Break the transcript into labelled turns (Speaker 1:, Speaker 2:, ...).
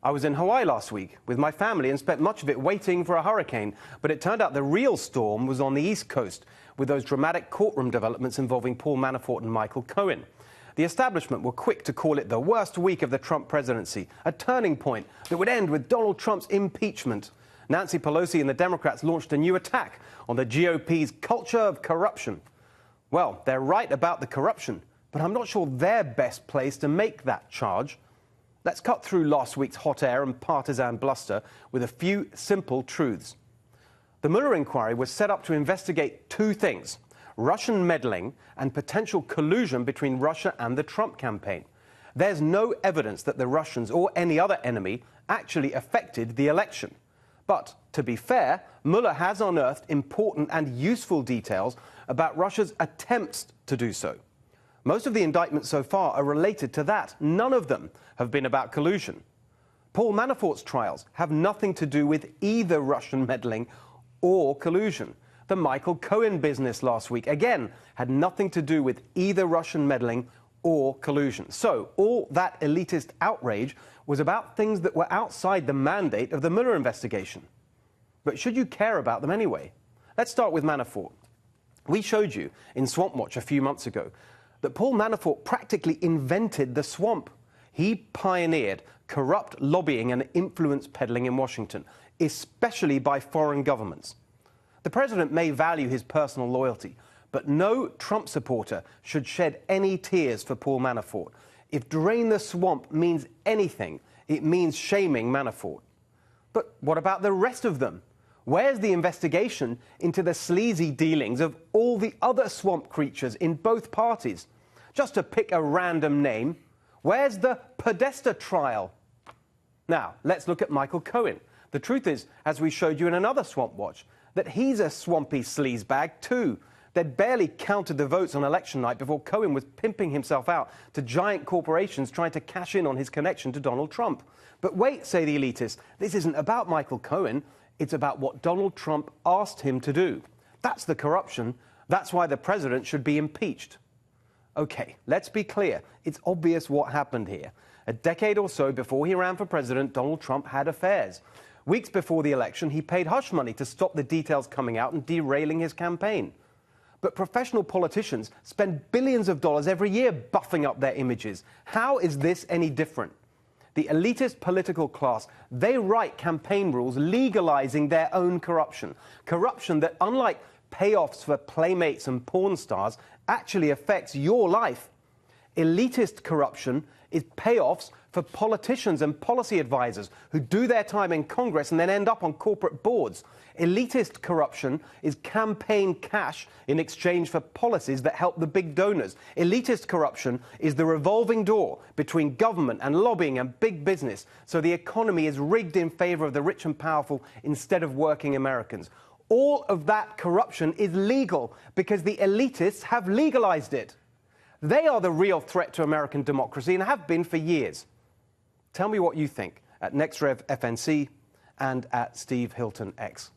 Speaker 1: I was in Hawaii last week with my family and spent much of it waiting for a hurricane, but it turned out the real storm was on the East Coast, with those dramatic courtroom developments involving Paul Manafort and Michael Cohen. The establishment were quick to call it the worst week of the Trump presidency, a turning point that would end with Donald Trump's impeachment. Nancy Pelosi and the Democrats launched a new attack on the GOP's culture of corruption. Well, they're right about the corruption, but I'm not sure they're best placed to make that charge. Let's cut through last week's hot air and partisan bluster with a few simple truths. The Mueller inquiry was set up to investigate two things: Russian meddling and potential collusion between Russia and the Trump campaign. There's no evidence that the Russians or any other enemy actually affected the election. But, to be fair, Mueller has unearthed important and useful details about Russia's attempts to do so. Most of the indictments so far are related to that. None of them have been about collusion. Paul Manafort's trials have nothing to do with either Russian meddling or collusion. The Michael Cohen business last week, again, had nothing to do with either Russian meddling or collusion. So all that elitist outrage was about things that were outside the mandate of the Mueller investigation. But should you care about them anyway? Let's start with Manafort. We showed you in Swamp Watch a few months ago that Paul Manafort practically invented the swamp. He pioneered corrupt lobbying and influence peddling in Washington, especially by foreign governments. The president may value his personal loyalty, but no Trump supporter should shed any tears for Paul Manafort. If drain the swamp means anything, it means shaming Manafort. But what about the rest of them? Where's the investigation into the sleazy dealings of all the other swamp creatures in both parties? Just to pick a random name, where's the Podesta trial? Now, let's look at Michael Cohen. The truth is, as we showed you in another Swamp Watch, that he's a swampy sleazebag too. They'd barely counted the votes on election night before Cohen was pimping himself out to giant corporations trying to cash in on his connection to Donald Trump. But wait, say the elitists, this isn't about Michael Cohen. It's about what Donald Trump asked him to do. That's the corruption. That's why the president should be impeached. OK, let's be clear. It's obvious what happened here. A decade or so before he ran for president, Donald Trump had affairs. Weeks before the election, he paid hush money to stop the details coming out and derailing his campaign. But professional politicians spend billions of dollars every year buffing up their images. How is this any different? The elitist political class, they write campaign rules legalizing their own corruption. Corruption that, unlike payoffs for playmates and porn stars, actually affects your life. Elitist corruption is payoffs for politicians and policy advisors who do their time in Congress and then end up on corporate boards. Elitist corruption is campaign cash in exchange for policies that help the big donors. Elitist corruption is the revolving door between government and lobbying and big business, so the economy is rigged in favor of the rich and powerful instead of working Americans. All of that corruption is legal because the elitists have legalized it. They are the real threat to American democracy and have been for years. Tell me what you think at NextRevFNC and at Steve Hilton X.